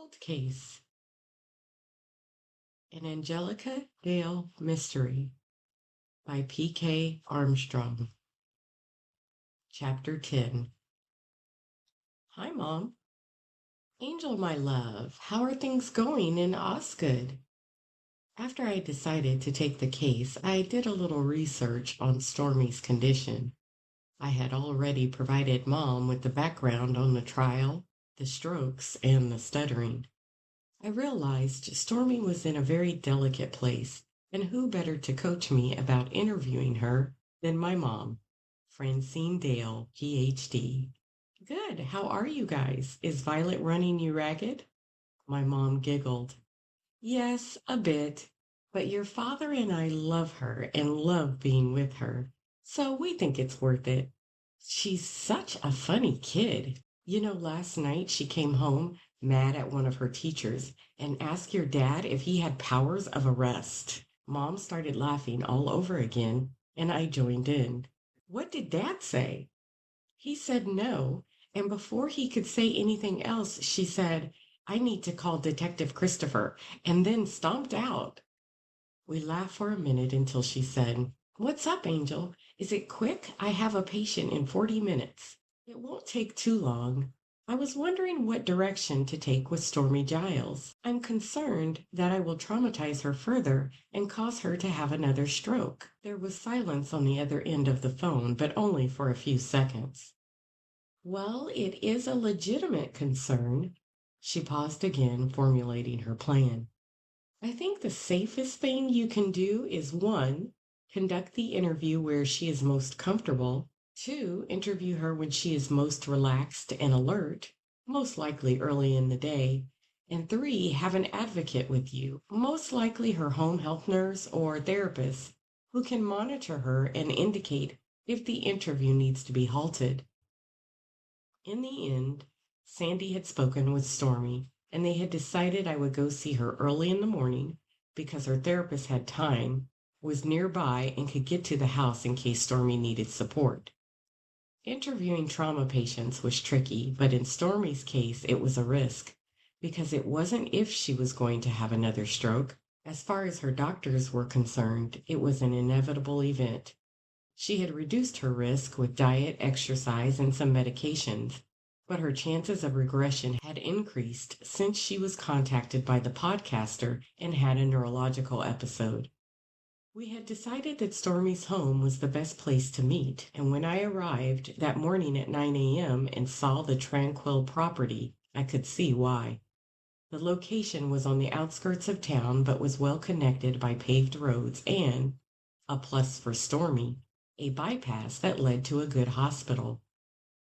Cold Case, an Angelica Dale mystery by P.K. Armstrong. Chapter 10. Hi, Mom. Angel, my love, how are things going in Osgood? After I decided to take the case, I did a little research on Stormie's condition. I had already provided Mom with the background on the trial, the strokes, and the stuttering. I realized Stormie was in a very delicate place, and who better to coach me about interviewing her than my mom, Francine Dale, Ph.D. Good. How are you guys? Is Violet running you ragged? My mom giggled. Yes, a bit. But your father and I love her and love being with her, so we think it's worth it. She's such a funny kid. Last night she came home mad at one of her teachers and asked your dad if he had powers of arrest. Mom started laughing all over again, and I joined in. What did Dad say? He said no, and before he could say anything else, she said, I need to call Detective Christopher, and then stomped out. We laughed for a minute until she said, What's up, Angel? Is it quick? I have a patient in 40 minutes. It won't take too long. I was wondering what direction to take with Stormie Gyles. I'm concerned that I will traumatize her further and cause her to have another stroke. There was silence on the other end of the phone, but only for a few seconds. Well, it is a legitimate concern. She paused again, formulating her plan. I think the safest thing you can do is one, conduct the interview where she is most comfortable. Two, interview her when she is most relaxed and alert, most likely early in the day. And three, have an advocate with you, most likely her home health nurse or therapist, who can monitor her and indicate if the interview needs to be halted. In the end, Sandy had spoken with Stormie, and they had decided I would go see her early in the morning because her therapist had time, was nearby, and could get to the house in case Stormie needed support. Interviewing trauma patients was tricky, but in Stormie's case, it was a risk because it wasn't if she was going to have another stroke. As far as her doctors were concerned, it was an inevitable event. She had reduced her risk with diet, exercise, and some medications, but her chances of regression had increased since she was contacted by the podcaster and had a neurological episode. We had decided that Stormie's home was the best place to meet, and when I arrived that morning at 9 a.m. and saw the tranquil property, I could see why. The location was on the outskirts of town but was well connected by paved roads and, a plus for Stormie, a bypass that led to a good hospital.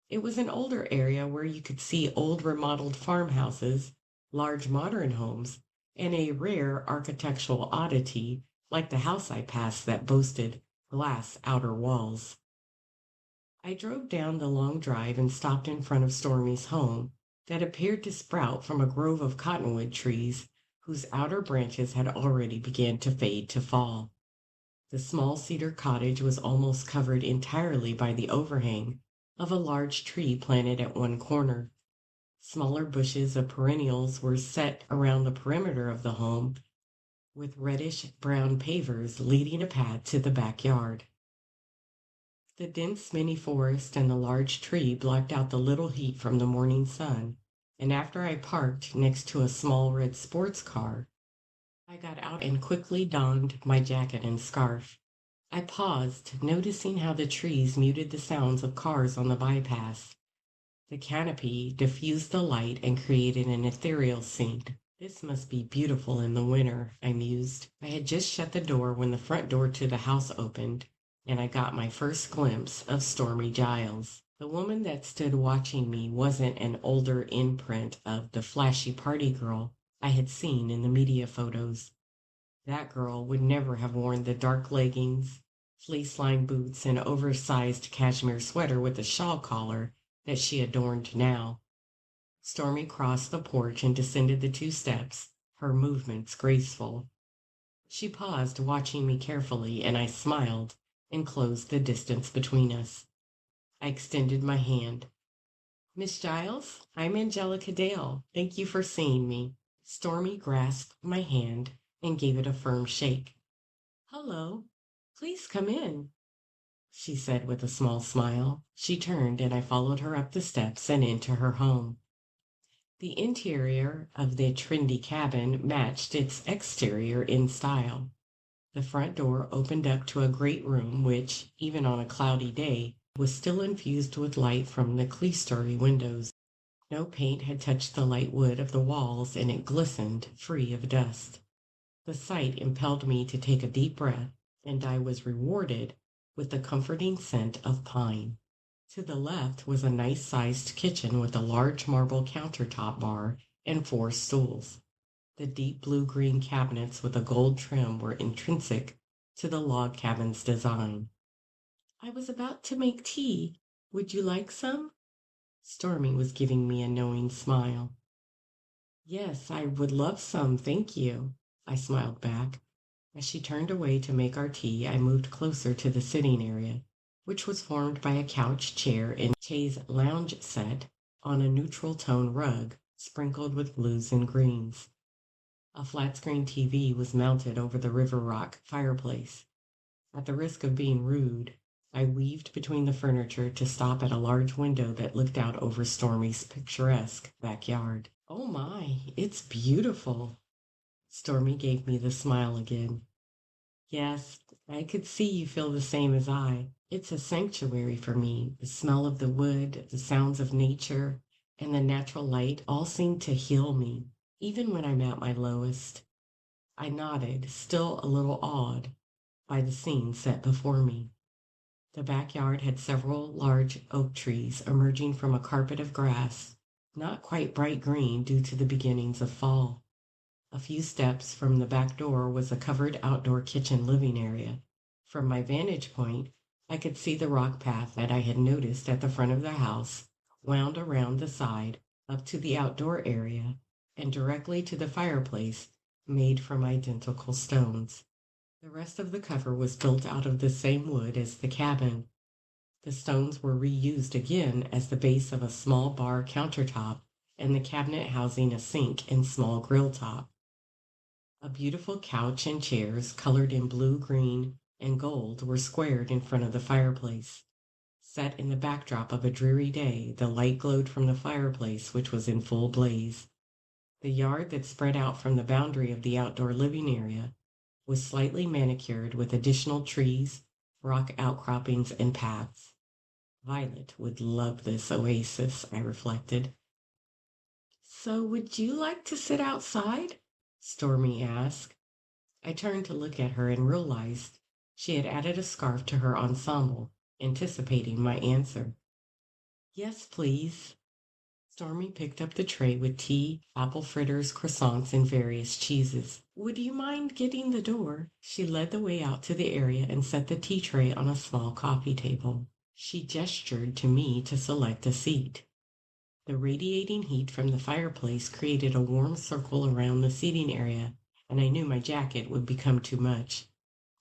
It was an older area where you could see old remodeled farmhouses, large modern homes, and a rare architectural oddity like the house I passed that boasted glass outer walls. I drove down the long drive and stopped in front of Stormie's home that appeared to sprout from a grove of cottonwood trees whose outer branches had already begun to fade to fall. The small cedar cottage was almost covered entirely by the overhang of a large tree planted at one corner. Smaller bushes of perennials were set around the perimeter of the home, with reddish-brown pavers leading a path to the backyard. The dense mini forest and the large tree blocked out the little heat from the morning sun, and after I parked next to a small red sports car, I got out and quickly donned my jacket and scarf. I paused, noticing how the trees muted the sounds of cars on the bypass. The canopy diffused the light and created an ethereal scene. This must be beautiful in the winter, I mused. I had just shut the door when the front door to the house opened, and I got my first glimpse of Stormie Gyles. The woman that stood watching me wasn't an older imprint of the flashy party girl I had seen in the media photos. That girl would never have worn the dark leggings, fleece-lined boots, and oversized cashmere sweater with a shawl collar that she adorned now. Stormie crossed the porch and descended the 2 steps, her movements graceful. She paused, watching me carefully, and I smiled and closed the distance between us. I extended my hand. Miss Giles, I'm Angelica Dale. Thank you for seeing me. Stormy grasped my hand and gave it a firm shake. Hello. Please come in, she said with a small smile. She turned and I followed her up the steps and into her home. The interior of the trendy cabin matched its exterior in style. The front door opened up to a great room which, even on a cloudy day, was still infused with light from the clerestory windows. No paint had touched the light wood of the walls, and it glistened, free of dust. The sight impelled me to take a deep breath, and I was rewarded with the comforting scent of pine. To the left was a nice-sized kitchen with a large marble countertop bar and four stools. The deep blue-green cabinets with a gold trim were intrinsic to the log cabin's design. I was about to make tea. Would you like some? Stormy was giving me a knowing smile. Yes, I would love some, thank you, I smiled back. As she turned away to make our tea, I moved closer to the sitting area, which was formed by a couch, chair, and chaise lounge set on a neutral tone rug sprinkled with blues and greens. A flat screen TV was mounted over the river rock fireplace. At the risk of being rude, I weaved between the furniture to stop at a large window that looked out over Stormy's picturesque backyard. Oh my, it's beautiful. Stormy gave me the smile again. Yes, I could see you feel the same as I. It's a sanctuary for me. The smell of the wood, the sounds of nature, and the natural light all seem to heal me, even when I'm at my lowest. I nodded, still a little awed by the scene set before me. The backyard had several large oak trees emerging from a carpet of grass, not quite bright green due to the beginnings of fall. A few steps from the back door was a covered outdoor kitchen living area. From my vantage point, I could see the rock path that I had noticed at the front of the house wound around the side up to the outdoor area and directly to the fireplace made from identical stones. The rest of the cover was built out of the same wood as the cabin. The stones were reused again as the base of a small bar countertop and the cabinet housing a sink and small grill top. A beautiful couch and chairs, colored in blue, green, and gold, were squared in front of the fireplace. Set in the backdrop of a dreary day, the light glowed from the fireplace, which was in full blaze. The yard that spread out from the boundary of the outdoor living area was slightly manicured with additional trees, rock outcroppings, and paths. Violet would love this oasis, I reflected. So would you like to sit outside? Stormy asked. I turned to look at her and realized she had added a scarf to her ensemble, anticipating my answer. Yes, please. Stormy picked up the tray with tea, apple fritters, croissants, and various cheeses. Would you mind getting the door? She led the way out to the area and set the tea tray on a small coffee table. She gestured to me to select a seat. The radiating heat from the fireplace created a warm circle around the seating area, and I knew my jacket would become too much.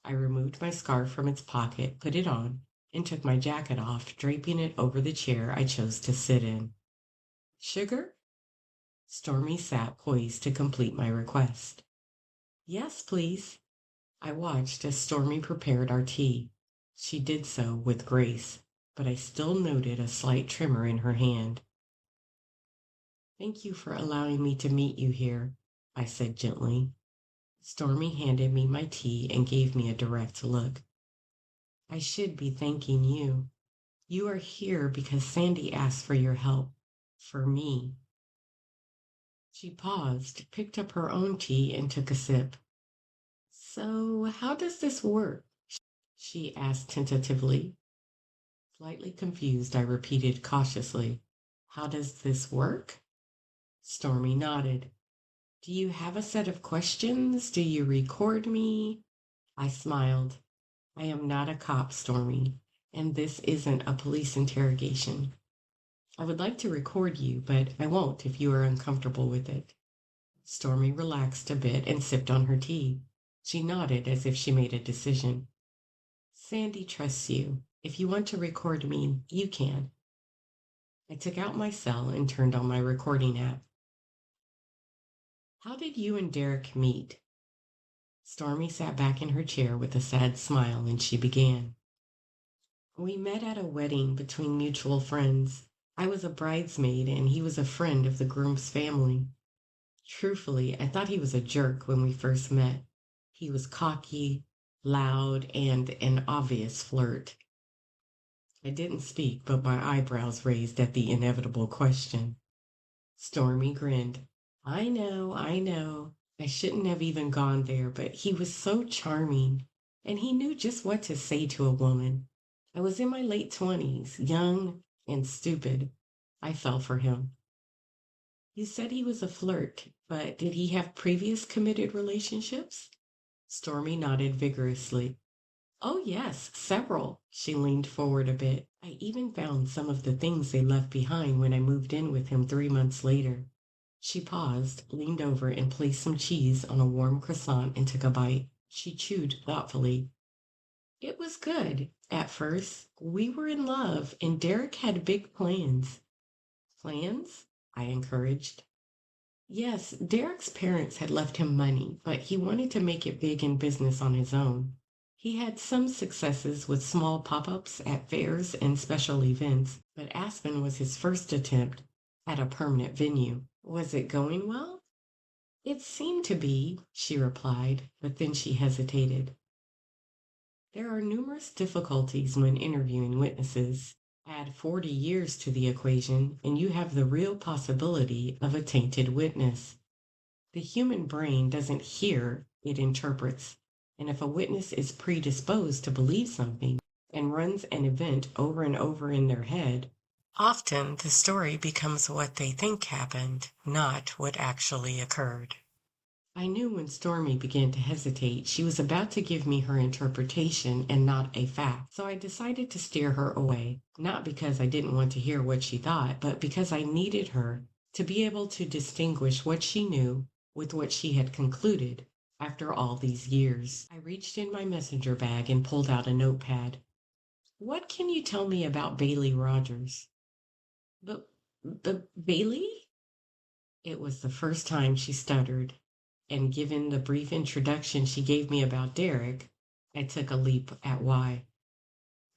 I removed my scarf from its pocket, put it on, and took my jacket off, draping it over the chair I chose to sit in. Sugar? Stormy sat poised to complete my request. Yes, please. I watched as Stormy prepared our tea. She did so with grace, but I still noted a slight tremor in her hand. Thank you for allowing me to meet you here, I said gently. Stormy handed me my tea and gave me a direct look. I should be thanking you. You are here because Sandy asked for your help. For me. She paused, picked up her own tea, and took a sip. So, how does this work? She asked tentatively. Slightly confused, I repeated cautiously, how does this work? Stormy nodded. Do you have a set of questions? Do you record me? I smiled. I am not a cop, Stormy, and this isn't a police interrogation. I would like to record you, but I won't if you are uncomfortable with it. Stormy relaxed a bit and sipped on her tea. She nodded as if she made a decision. Sandy trusts you. If you want to record me, you can. I took out my cell and turned on my recording app. How did you and Derek meet? Stormy sat back in her chair with a sad smile and she began. We met at a wedding between mutual friends. I was a bridesmaid and he was a friend of the groom's family. Truthfully, I thought he was a jerk when we first met. He was cocky, loud, and an obvious flirt. I didn't speak, but my eyebrows raised at the inevitable question. Stormy grinned. I know, I know. I shouldn't have even gone there, but he was so charming, and he knew just what to say to a woman. I was in my late 20s, young and stupid. I fell for him. You said he was a flirt, but did he have previous committed relationships? Stormy nodded vigorously. Oh, yes, several. She leaned forward a bit. I even found some of the things they left behind when I moved in with him 3 months later. She paused, leaned over, and placed some cheese on a warm croissant and took a bite. She chewed thoughtfully. It was good. At first, we were in love, and Derek had big plans. Plans? I encouraged. Yes, Derek's parents had left him money, but he wanted to make it big in business on his own. He had some successes with small pop-ups at fairs and special events, but Aspen was his first attempt at a permanent venue. Was it going well? It seemed to be, she replied, but then she hesitated. There are numerous difficulties when interviewing witnesses. Add 40 years to the equation, and you have the real possibility of a tainted witness. The human brain doesn't hear, it interprets. And if a witness is predisposed to believe something and runs an event over and over in their head, often the story becomes what they think happened, not what actually occurred. I knew when Stormy began to hesitate, she was about to give me her interpretation and not a fact. So I decided to steer her away, not because I didn't want to hear what she thought, but because I needed her to be able to distinguish what she knew with what she had concluded after all these years. I reached in my messenger bag and pulled out a notepad. What can you tell me about Bailey Rogers? But, but Bailey? It was the first time she stuttered, and given the brief introduction she gave me about Derek, I took a leap at why.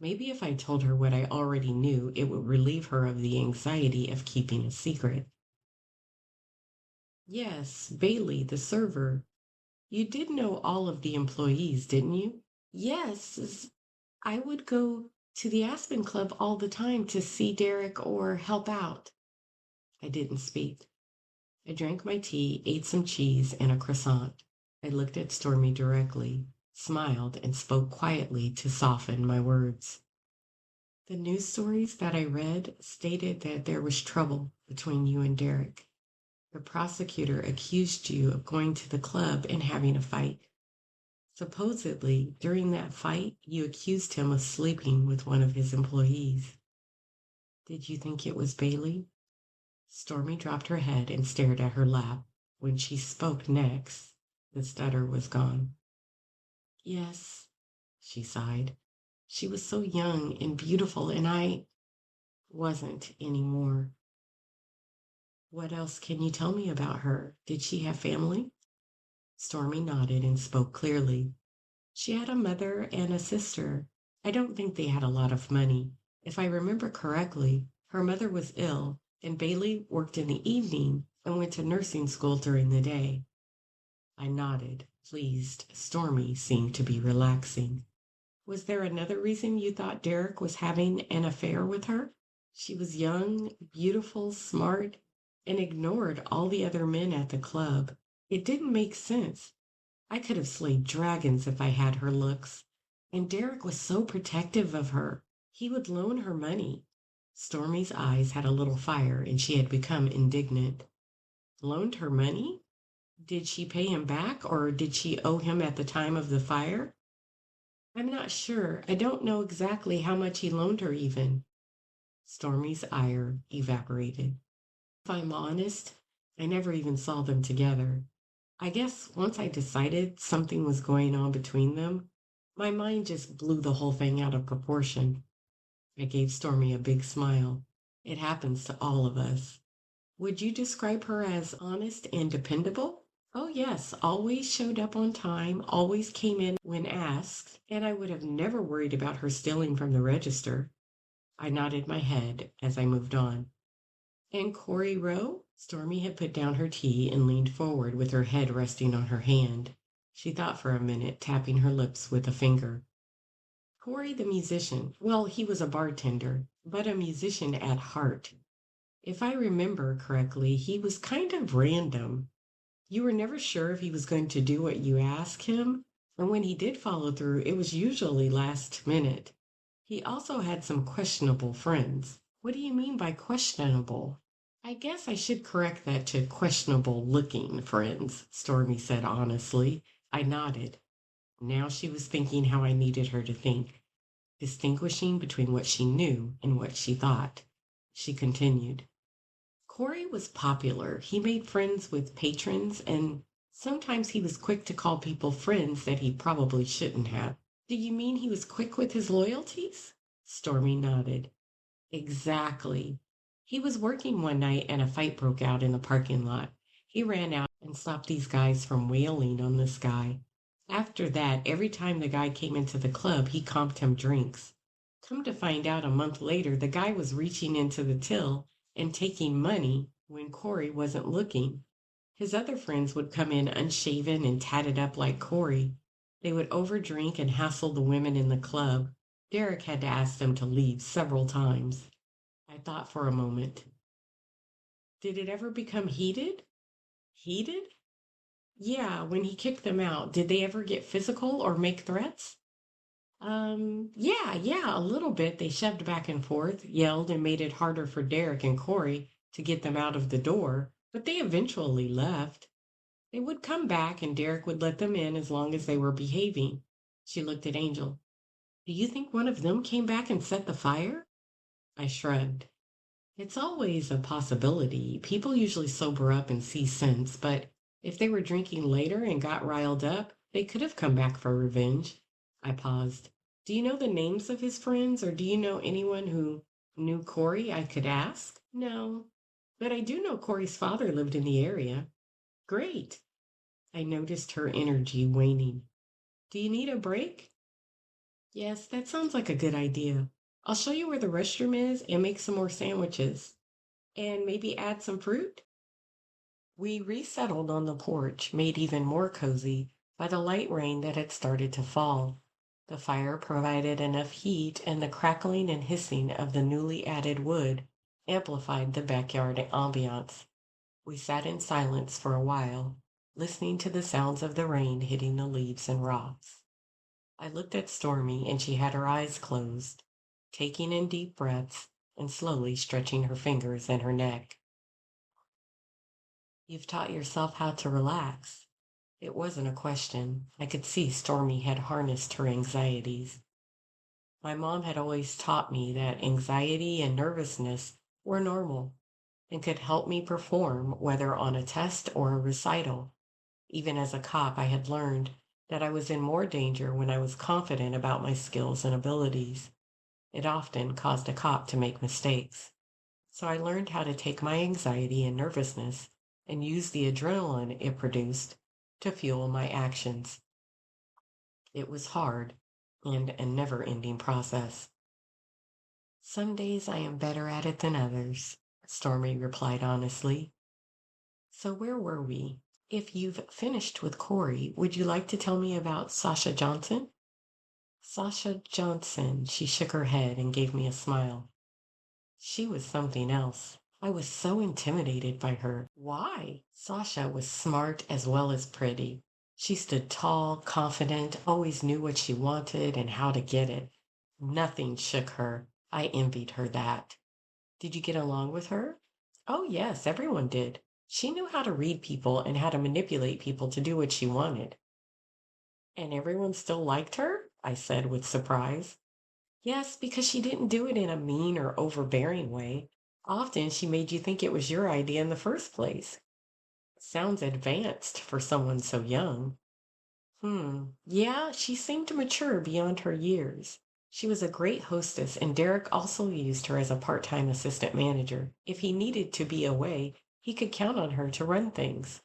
Maybe if I told her what I already knew, it would relieve her of the anxiety of keeping a secret. Yes, Bailey, the server. You did know all of the employees, didn't you? Yes, I would go to the Aspen Club all the time to see Derek or help out. I didn't speak. I drank my tea, ate some cheese and a croissant. I looked at Stormy directly, smiled, and spoke quietly to soften my words. The news stories that I read stated that there was trouble between you and Derek. The prosecutor accused you of going to the club and having a fight. Supposedly, during that fight, you accused him of sleeping with one of his employees. Did you think it was Bailey? Stormy dropped her head and stared at her lap. When she spoke next, the stutter was gone. Yes, she sighed. She was so young and beautiful, and I wasn't anymore. What else can you tell me about her? Did she have family? Stormy nodded and spoke clearly. She had a mother and a sister. I don't think they had a lot of money. If I remember correctly, her mother was ill, and Bailey worked in the evening and went to nursing school during the day. I nodded, pleased. Stormy seemed to be relaxing. Was there another reason you thought Derek was having an affair with her? She was young, beautiful, smart, and ignored all the other men at the club. It didn't make sense. I could have slayed dragons if I had her looks. And Derek was so protective of her. He would loan her money. Stormy's eyes had a little fire, and she had become indignant. Loaned her money? Did she pay him back, or did she owe him at the time of the fire? I'm not sure. I don't know exactly how much he loaned her, even. Stormy's ire evaporated. If I'm honest, I never even saw them together. I guess once I decided something was going on between them, my mind just blew the whole thing out of proportion. I gave Stormy a big smile. It happens to all of us. Would you describe her as honest and dependable? Oh, yes, always showed up on time, always came in when asked, and I would have never worried about her stealing from the register. I nodded my head as I moved on. And Corey Rowe? Stormy had put down her tea and leaned forward with her head resting on her hand. She thought for a minute, tapping her lips with a finger. Corey the musician. Well, he was a bartender, but a musician at heart. If I remember correctly, he was kind of random. You were never sure if he was going to do what you asked him, and when he did follow through, it was usually last minute. He also had some questionable friends. What do you mean by questionable? I guess I should correct that to questionable looking friends, Stormy said honestly. I nodded. Now she was thinking how I needed her to think, distinguishing between what she knew and what she thought. She continued. Corey was popular. He made friends with patrons, and sometimes he was quick to call people friends that he probably shouldn't have. Do you mean he was quick with his loyalties? Stormy nodded. Exactly. He was working one night and a fight broke out in the parking lot. He ran out and stopped these guys from wailing on this guy. After that, every time the guy came into the club, he comped him drinks. Come to find out a month later, the guy was reaching into the till and taking money when Corey wasn't looking. His other friends would come in unshaven and tatted up like Corey. They would overdrink and hassle the women in the club. Derek had to ask them to leave several times. I thought for a moment. Did it ever become heated? Heated? Yeah, when he kicked them out, did they ever get physical or make threats? Yeah, a little bit. They shoved back and forth, yelled, and made it harder for Derek and Corey to get them out of the door, but they eventually left. They would come back, and Derek would let them in as long as they were behaving. She looked at Angel. Do you think one of them came back and set the fire? I shrugged. It's always a possibility. People usually sober up and see sense, but if they were drinking later and got riled up, they could have come back for revenge. I paused. Do you know the names of his friends, or do you know anyone who knew Corey I could ask? No, but I do know Corey's father lived in the area. Great. I noticed her energy waning. Do you need a break? Yes, that sounds like a good idea. I'll show you where the restroom is and make some more sandwiches. And maybe add some fruit? We resettled on the porch, made even more cozy by the light rain that had started to fall. The fire provided enough heat, and the crackling and hissing of the newly added wood amplified the backyard ambiance. We sat in silence for a while, listening to the sounds of the rain hitting the leaves and rocks. I looked at Stormy, and she had her eyes closed, taking in deep breaths and slowly stretching her fingers and her neck. You've taught yourself how to relax. It wasn't a question. I could see Stormy had harnessed her anxieties. My mom had always taught me that anxiety and nervousness were normal and could help me perform, whether on a test or a recital. Even as a cop, I had learned that I was in more danger when I was confident about my skills and abilities. It often caused a cop to make mistakes. So I learned how to take my anxiety and nervousness and use the adrenaline it produced to fuel my actions. It was hard and a never ending process. Some days I am better at it than others, Stormy replied honestly. So where were we? If you've finished with Corey, would you like to tell me about Sasha Johnson? Sasha Johnson, she shook her head and gave me a smile. She was something else. I was so intimidated by her. Why? Sasha was smart as well as pretty. She stood tall, confident, always knew what she wanted and how to get it. Nothing shook her. I envied her that. Did you get along with her? Oh, yes, everyone did. She knew how to read people and how to manipulate people to do what she wanted. And everyone still liked her? I said with surprise. Yes, because she didn't do it in a mean or overbearing way. Often she made you think it was your idea in the first place. Sounds advanced for someone so young. Yeah, she seemed mature beyond her years. She was a great hostess, and Derek also used her as a part-time assistant manager. If he needed to be away, he could count on her to run things.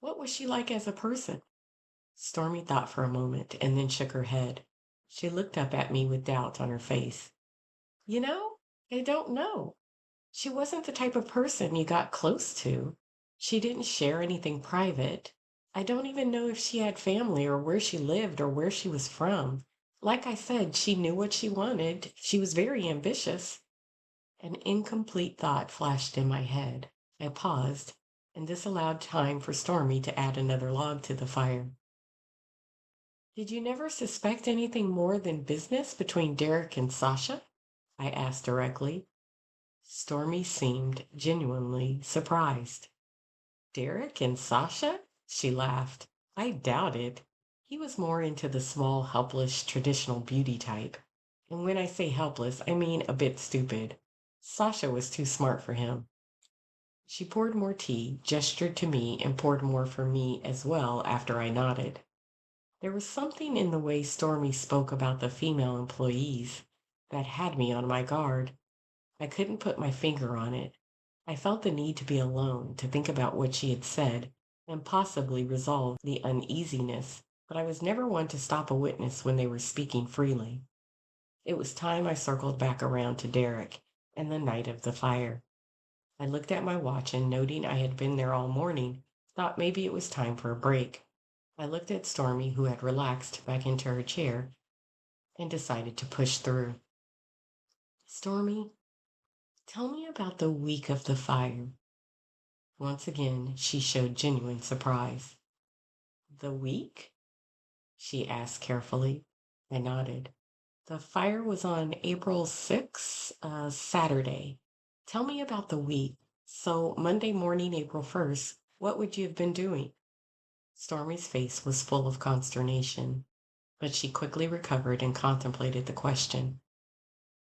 What was she like as a person? Stormy thought for a moment and then shook her head. She looked up at me with doubt on her face. You know, I don't know. She wasn't the type of person you got close to. She didn't share anything private. I don't even know if she had family or where she lived or where she was from. Like I said, she knew what she wanted. She was very ambitious. An incomplete thought flashed in my head. I paused, and this allowed time for Stormy to add another log to the fire. Did you never suspect anything more than business between Derek and Sasha? I asked directly. Stormy seemed genuinely surprised. Derek and Sasha? She laughed. I doubt it. He was more into the small, helpless, traditional beauty type. And when I say helpless, I mean a bit stupid. Sasha was too smart for him. She poured more tea, gestured to me, and poured more for me as well after I nodded. There was something in the way Stormy spoke about the female employees that had me on my guard. I couldn't put my finger on it. I felt the need to be alone, to think about what she had said, and possibly resolve the uneasiness, but I was never one to stop a witness when they were speaking freely. It was time I circled back around to Derek and the night of the fire. I looked at my watch and, noting I had been there all morning, thought maybe it was time for a break. I looked at Stormy, who had relaxed back into her chair, and decided to push through. Stormy, tell me about the week of the fire. Once again, she showed genuine surprise. The week? She asked carefully. I nodded. The fire was on April 6th, Saturday. Tell me about the week. So, Monday morning, April 1st, what would you have been doing? Stormy's face was full of consternation, but she quickly recovered and contemplated the question.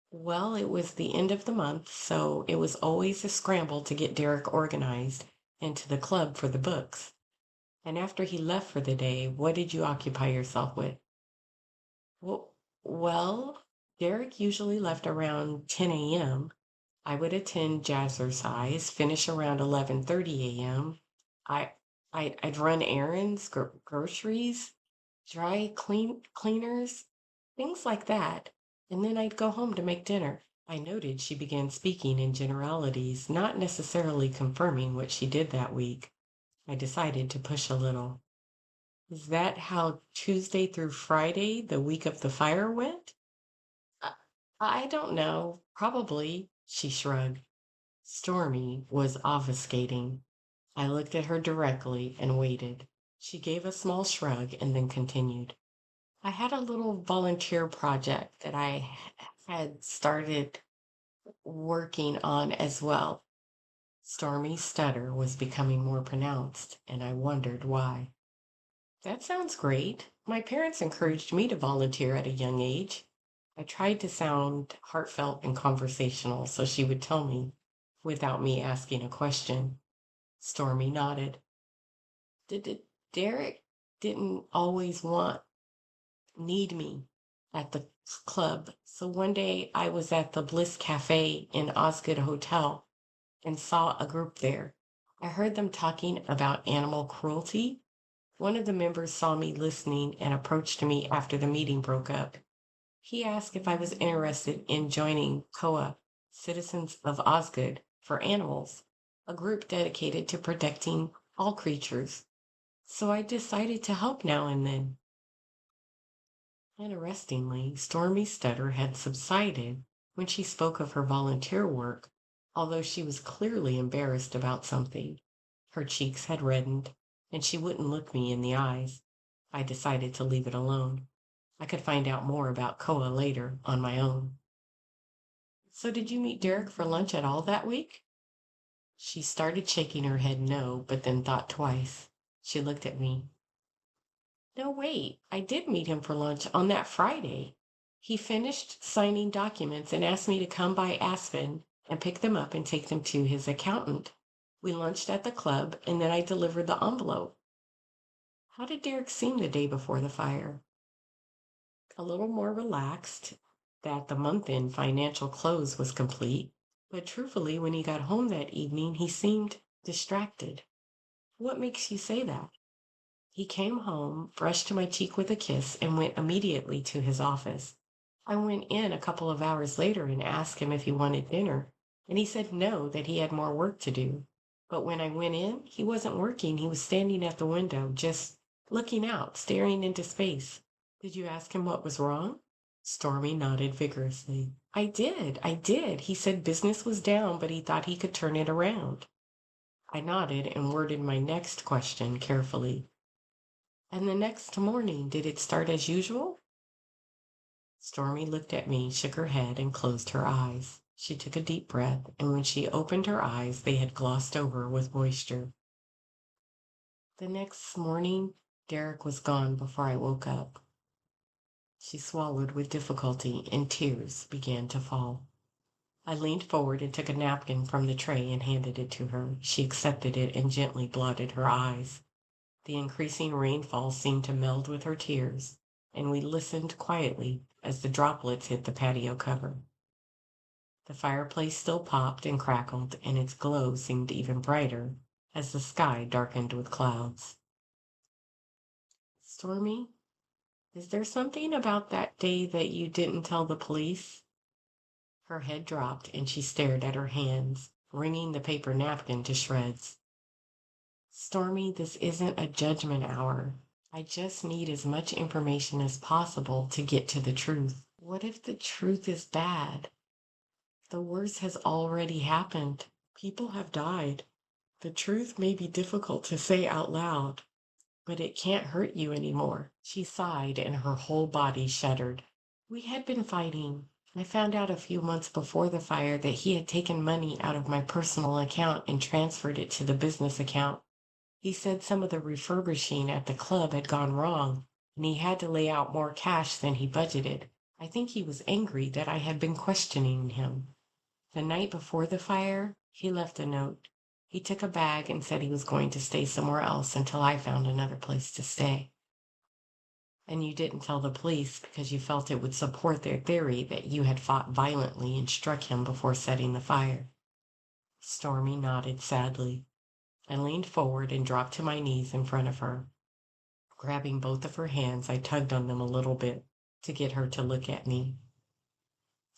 Well, it was the end of the month, so it was always a scramble to get Derek organized and to the club for the books. And after he left for the day, what did you occupy yourself with? Well, well, Derek usually left around 10 a.m. I would attend jazzercise, finish around 11:30 a.m. I I'd run errands, groceries, cleaners, things like that. And then I'd go home to make dinner. I noted she began speaking in generalities, not necessarily confirming what she did that week. I decided to push a little. Is that how Tuesday through Friday, the week of the fire, went? I, I don't know. Probably, she shrugged. Stormy was obfuscating. I looked at her directly and waited. She gave a small shrug and then continued. I had a little volunteer project that I had started working on as well. Stormy's stutter was becoming more pronounced, and I wondered why. That sounds great. My parents encouraged me to volunteer at a young age. I tried to sound heartfelt and conversational so she would tell me without me asking a question. Stormy nodded. Did Derek didn't always need me at the club. So one day I was at the Bliss Cafe in Osgood Hotel and saw a group there. I heard them talking about animal cruelty. One of the members saw me listening and approached me after the meeting broke up. He asked if I was interested in joining COA, Citizens of Osgood for Animals, a group dedicated to protecting all creatures. So I decided to help now and then. Interestingly, Stormy's stutter had subsided when she spoke of her volunteer work, although she was clearly embarrassed about something. Her cheeks had reddened, and she wouldn't look me in the eyes. I decided to leave it alone. I could find out more about Koa later on my own. So did you meet Derek for lunch at all that week? She started shaking her head no, but then thought twice. She looked at me. No, wait, I did meet him for lunch on that Friday. He finished signing documents and asked me to come by Aspen and pick them up and take them to his accountant. We lunched at the club and then I delivered the envelope. How did Derek seem the day before the fire? A little more relaxed that the month-end financial close was complete, but truthfully, when he got home that evening, he seemed distracted. What makes you say that? He came home, brushed my cheek with a kiss, and went immediately to his office. I went in a couple of hours later and asked him if he wanted dinner, and he said no, that he had more work to do. But when I went in, he wasn't working. He was standing at the window, just looking out, staring into space. Did you ask him what was wrong? Stormy nodded vigorously. I did. He said business was down, but he thought he could turn it around. I nodded and worded my next question carefully. And the next morning, did it start as usual? Stormy looked at me, shook her head, and closed her eyes. She took a deep breath, and when she opened her eyes, they had glossed over with moisture. The next morning, Derek was gone before I woke up. She swallowed with difficulty, and tears began to fall. I leaned forward and took a napkin from the tray and handed it to her. She accepted it and gently blotted her eyes. The increasing rainfall seemed to meld with her tears, and we listened quietly as the droplets hit the patio cover. The fireplace still popped and crackled, and its glow seemed even brighter as the sky darkened with clouds. Stormy, is there something about that day that you didn't tell the police? Her head dropped, and she stared at her hands, wringing the paper napkin to shreds. Stormy, this isn't a judgment hour. I just need as much information as possible to get to the truth. What if the truth is bad? The worst has already happened. People have died. The truth may be difficult to say out loud, but it can't hurt you anymore. She sighed and her whole body shuddered. We had been fighting. I found out a few months before the fire that he had taken money out of my personal account and transferred it to the business account. He said some of the refurbishing at the club had gone wrong, and he had to lay out more cash than he budgeted. I think he was angry that I had been questioning him. The night before the fire, he left a note. He took a bag and said he was going to stay somewhere else until I found another place to stay. And you didn't tell the police because you felt it would support their theory that you had fought violently and struck him before setting the fire. Stormy nodded sadly. I leaned forward and dropped to my knees in front of her. Grabbing both of her hands, I tugged on them a little bit to get her to look at me.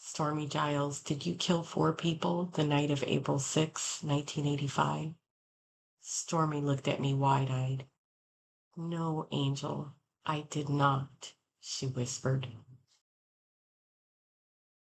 Stormie Gyles, did you kill 4 people the night of April 6, 1985? Stormy looked at me wide-eyed. No, Angel, I did not, she whispered.